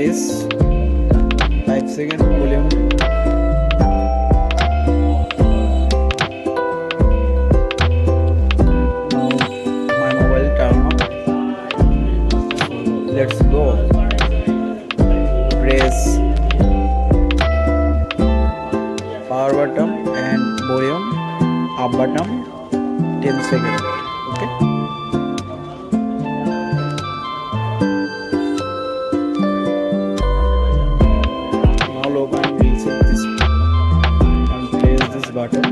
press 5 second volume. Now my mobile turn on. Let's go. Press power button and volume up button 10 seconds. Okay. Now log and reset this and press this button.